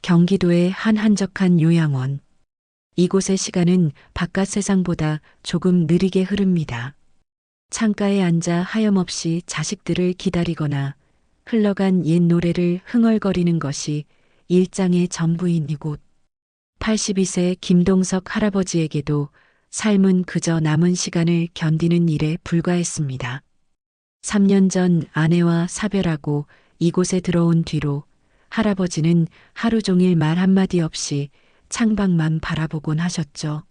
경기도의 한 한적한 요양원. 이곳의 시간은 바깥 세상보다 조금 느리게 흐릅니다. 창가에 앉아 하염없이 자식들을 기다리거나 흘러간 옛 노래를 흥얼거리는 것이 일상의 전부인 이곳. 82세 김동석 할아버지에게도 삶은 그저 남은 시간을 견디는 일에 불과했습니다. 3년 전 아내와 사별하고 이곳에 들어온 뒤로 할아버지는 하루 종일 말 한마디 없이 창밖만 바라보곤 하셨죠.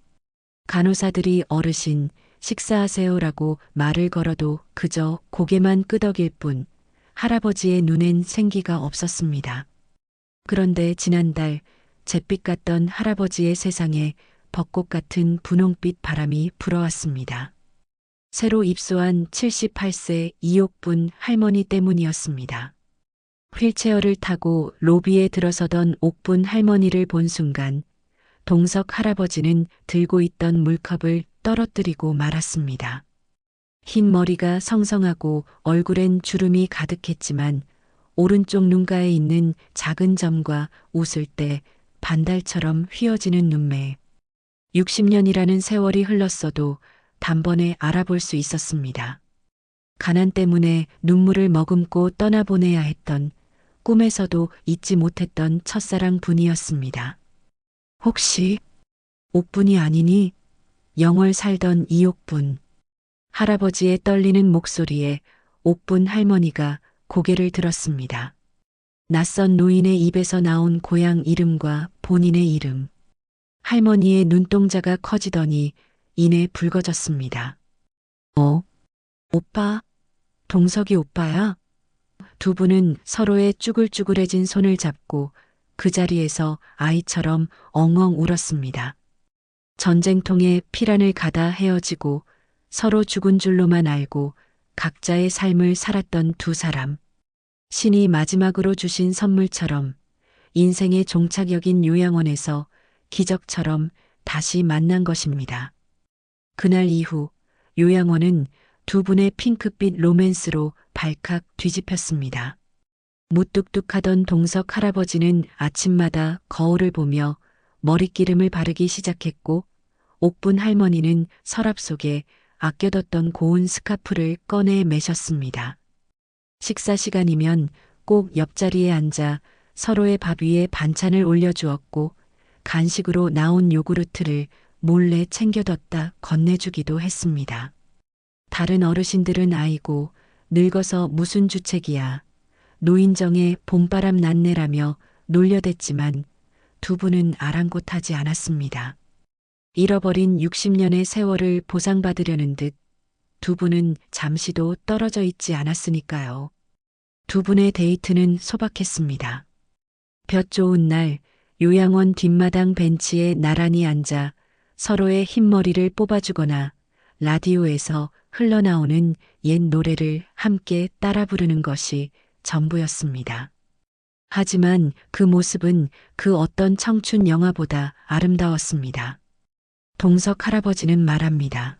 간호사들이 어르신, 식사하세요라고 말을 걸어도 그저 고개만 끄덕일 뿐 할아버지의 눈엔 생기가 없었습니다. 그런데 지난달 잿빛 같던 할아버지의 세상에 벚꽃 같은 분홍빛 바람이 불어왔습니다. 새로 입소한 78세 이옥분 할머니 때문이었습니다. 휠체어를 타고 로비에 들어서던 옥분 할머니를 본 순간 동석 할아버지는 들고 있던 물컵을 떨어뜨리고 말았습니다. 흰 머리가 성성하고 얼굴엔 주름이 가득했지만 오른쪽 눈가에 있는 작은 점과 웃을 때 반달처럼 휘어지는 눈매. 60년이라는 세월이 흘렀어도 단번에 알아볼 수 있었습니다. 가난 때문에 눈물을 머금고 떠나보내야 했던 꿈에서도 잊지 못했던 첫사랑 분이었습니다. 혹시 옥분이 아니니? 영월 살던 이옥분. 할아버지의 떨리는 목소리에 옥분 할머니가 고개를 들었습니다. 낯선 노인의 입에서 나온 고향 이름과 본인의 이름. 할머니의 눈동자가 커지더니 이내 붉어졌습니다. 오빠? 동석이 오빠야? 두 분은 서로의 쭈글쭈글해진 손을 잡고 그 자리에서 아이처럼 엉엉 울었습니다. 전쟁통에 피란을 가다 헤어지고 서로 죽은 줄로만 알고 각자의 삶을 살았던 두 사람. 신이 마지막으로 주신 선물처럼 인생의 종착역인 요양원에서 기적처럼 다시 만난 것입니다. 그날 이후 요양원은 두 분의 핑크빛 로맨스로 발칵 뒤집혔습니다. 무뚝뚝하던 동석 할아버지는 아침마다 거울을 보며 머릿기름을 바르기 시작했고 옥분 할머니는 서랍 속에 아껴뒀던 고운 스카프를 꺼내 매셨습니다. 식사 시간이면 꼭 옆자리에 앉아 서로의 밥 위에 반찬을 올려주었고 간식으로 나온 요구르트를 몰래 챙겨뒀다 건네주기도 했습니다. 다른 어르신들은 아이고 늙어서 무슨 주책이야. 노인정에 봄바람 났네라며 놀려댔지만 두 분은 아랑곳하지 않았습니다. 잃어버린 60년의 세월을 보상받으려는 듯 두 분은 잠시도 떨어져 있지 않았으니까요. 두 분의 데이트는 소박했습니다. 볕 좋은 날 요양원 뒷마당 벤치에 나란히 앉아 서로의 흰머리를 뽑아주거나 라디오에서 흘러나오는 옛 노래를 함께 따라 부르는 것이 전부였습니다. 하지만 그 모습은 그 어떤 청춘 영화보다 아름다웠습니다. 동석 할아버지는 말합니다.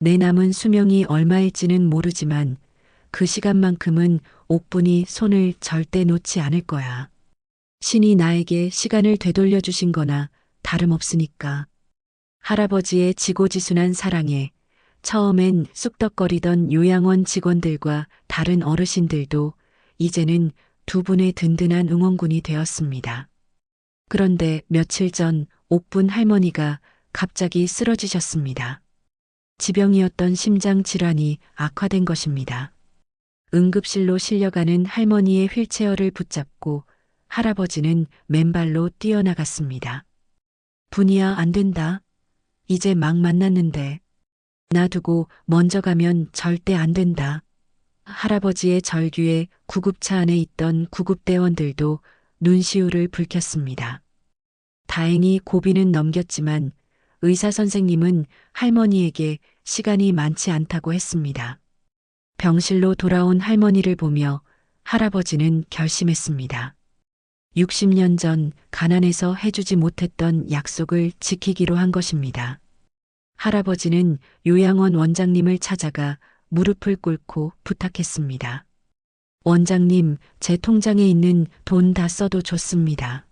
내 남은 수명이 얼마일지는 모르지만 그 시간만큼은 옥분이 손을 절대 놓지 않을 거야. 신이 나에게 시간을 되돌려 주신 거나 다름없으니까. 할아버지의 지고지순한 사랑에 처음엔 쑥덕거리던 요양원 직원들과 다른 어르신들도 이제는 두 분의 든든한 응원군이 되었습니다. 그런데 며칠 전 옥분 할머니가 갑자기 쓰러지셨습니다. 지병이었던 심장 질환이 악화된 것입니다. 응급실로 실려가는 할머니의 휠체어를 붙잡고 할아버지는 맨발로 뛰어나갔습니다. 분이야 안 된다. 이제 막 만났는데. 놔두고 먼저 가면 절대 안 된다. 할아버지의 절규에 구급차 안에 있던 구급대원들도 눈시울을 붉혔습니다. 다행히 고비는 넘겼지만 의사 선생님은 할머니에게 시간이 많지 않다고 했습니다. 병실로 돌아온 할머니를 보며 할아버지는 결심했습니다. 60년 전 가난해서 해주지 못했던 약속을 지키기로 한 것입니다. 할아버지는 요양원 원장님을 찾아가 무릎을 꿇고 부탁했습니다. 원장님, 제 통장에 있는 돈 다 써도 좋습니다.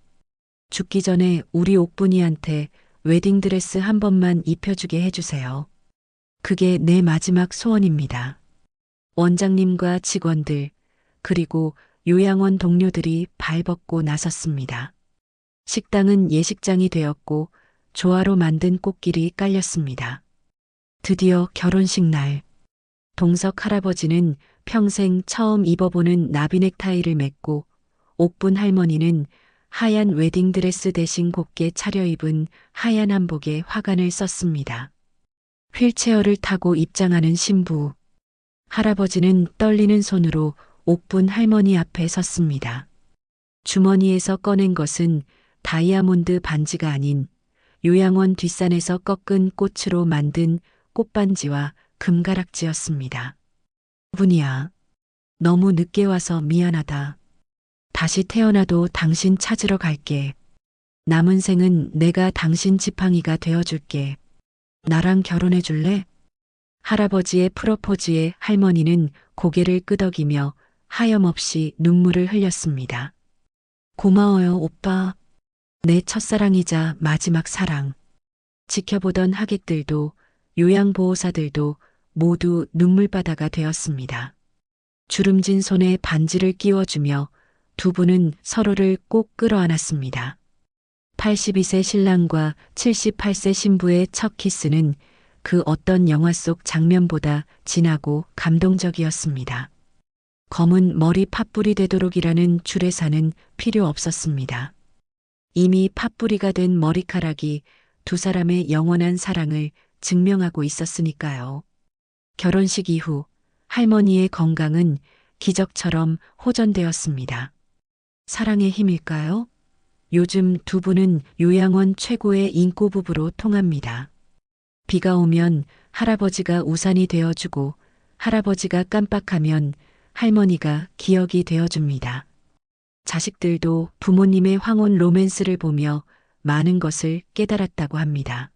죽기 전에 우리 옥분이한테 웨딩드레스 한 번만 입혀주게 해주세요. 그게 내 마지막 소원입니다. 원장님과 직원들, 그리고 요양원 동료들이 발벗고 나섰습니다. 식당은 예식장이 되었고 조화로 만든 꽃길이 깔렸습니다. 드디어 결혼식 날, 동석 할아버지는 평생 처음 입어보는 나비 넥타이를 맸고 옥분 할머니는 하얀 웨딩드레스 대신 곱게 차려입은 하얀 한복에 화관을 썼습니다. 휠체어를 타고 입장하는 신부. 할아버지는 떨리는 손으로 옥분 할머니 앞에 섰습니다. 주머니에서 꺼낸 것은 다이아몬드 반지가 아닌 요양원 뒷산에서 꺾은 꽃으로 만든 꽃반지와 금가락지였습니다. 분이야, 너무 늦게 와서 미안하다. 다시 태어나도 당신 찾으러 갈게. 남은 생은 내가 당신 지팡이가 되어줄게. 나랑 결혼해 줄래? 할아버지의 프로포즈에 할머니는 고개를 끄덕이며 하염없이 눈물을 흘렸습니다. 고마워요, 오빠. 내 첫사랑이자 마지막 사랑. 지켜보던 하객들도 요양보호사들도 모두 눈물바다가 되었습니다. 주름진 손에 반지를 끼워주며 두 분은 서로를 꼭 끌어안았습니다. 82세 신랑과 78세 신부의 첫 키스는 그 어떤 영화 속 장면보다 진하고 감동적이었습니다. 검은 머리 팥불이 되도록이라는 주례사는 필요 없었습니다. 이미 팥뿌리가 된 머리카락이 두 사람의 영원한 사랑을 증명하고 있었으니까요. 결혼식 이후 할머니의 건강은 기적처럼 호전되었습니다. 사랑의 힘일까요? 요즘 두 분은 요양원 최고의 인꼬 부부로 통합니다. 비가 오면 할아버지가 우산이 되어주고 할아버지가 깜빡하면 할머니가 기억이 되어줍니다. 자식들도 부모님의 황혼 로맨스를 보며 많은 것을 깨달았다고 합니다.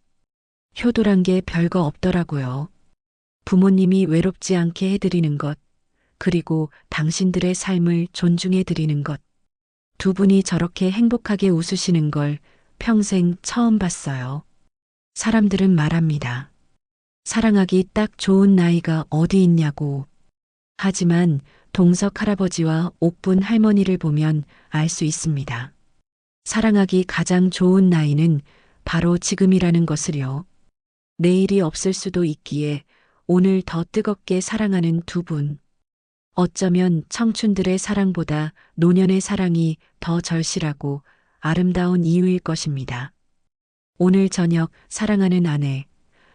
효도란 게 별거 없더라고요. 부모님이 외롭지 않게 해드리는 것, 그리고 당신들의 삶을 존중해드리는 것. 두 분이 저렇게 행복하게 웃으시는 걸 평생 처음 봤어요. 사람들은 말합니다. 사랑하기 딱 좋은 나이가 어디 있냐고. 하지만 동석 할아버지와 옥분 할머니를 보면 알 수 있습니다. 사랑하기 가장 좋은 나이는 바로 지금이라는 것을요. 내일이 없을 수도 있기에 오늘 더 뜨겁게 사랑하는 두 분. 어쩌면 청춘들의 사랑보다 노년의 사랑이 더 절실하고 아름다운 이유일 것입니다. 오늘 저녁 사랑하는 아내,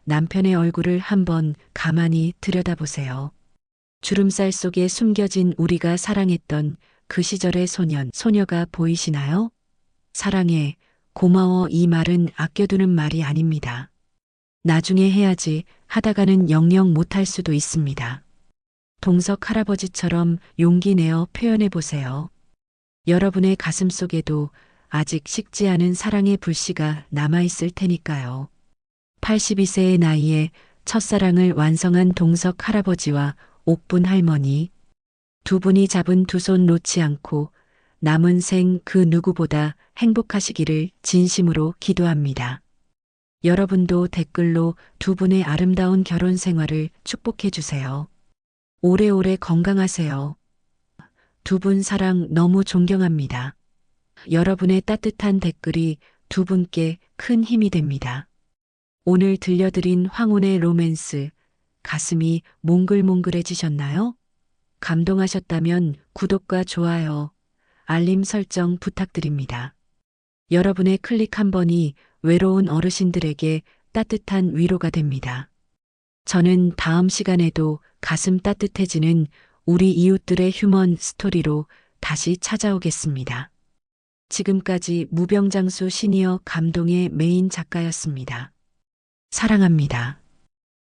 남편의 얼굴을 한번 가만히 들여다보세요. 주름살 속에 숨겨진 우리가 사랑했던 그 시절의 소년, 소녀가 보이시나요? 사랑해, 고마워 이 말은 아껴두는 말이 아닙니다. 나중에 해야지 하다가는 영영 못할 수도 있습니다. 동석 할아버지처럼 용기 내어 표현해 보세요. 여러분의 가슴 속에도 아직 식지 않은 사랑의 불씨가 남아있을 테니까요. 82세의 나이에 첫사랑을 완성한 동석 할아버지와 옥분 할머니. 두 분이 잡은 두 손 놓지 않고 남은 생 그 누구보다 행복하시기를 진심으로 기도합니다. 여러분도 댓글로 두 분의 아름다운 결혼 생활을 축복해 주세요. 오래오래 건강하세요. 두 분 사랑 너무 존경합니다. 여러분의 따뜻한 댓글이 두 분께 큰 힘이 됩니다. 오늘 들려드린 황혼의 로맨스, 가슴이 몽글몽글해지셨나요? 감동하셨다면 구독과 좋아요, 알림 설정 부탁드립니다. 여러분의 클릭 한 번이 외로운 어르신들에게 따뜻한 위로가 됩니다. 저는 다음 시간에도 가슴 따뜻해지는 우리 이웃들의 휴먼 스토리로 다시 찾아오겠습니다. 지금까지 무병장수 시니어 감동의 메인 작가였습니다. 사랑합니다.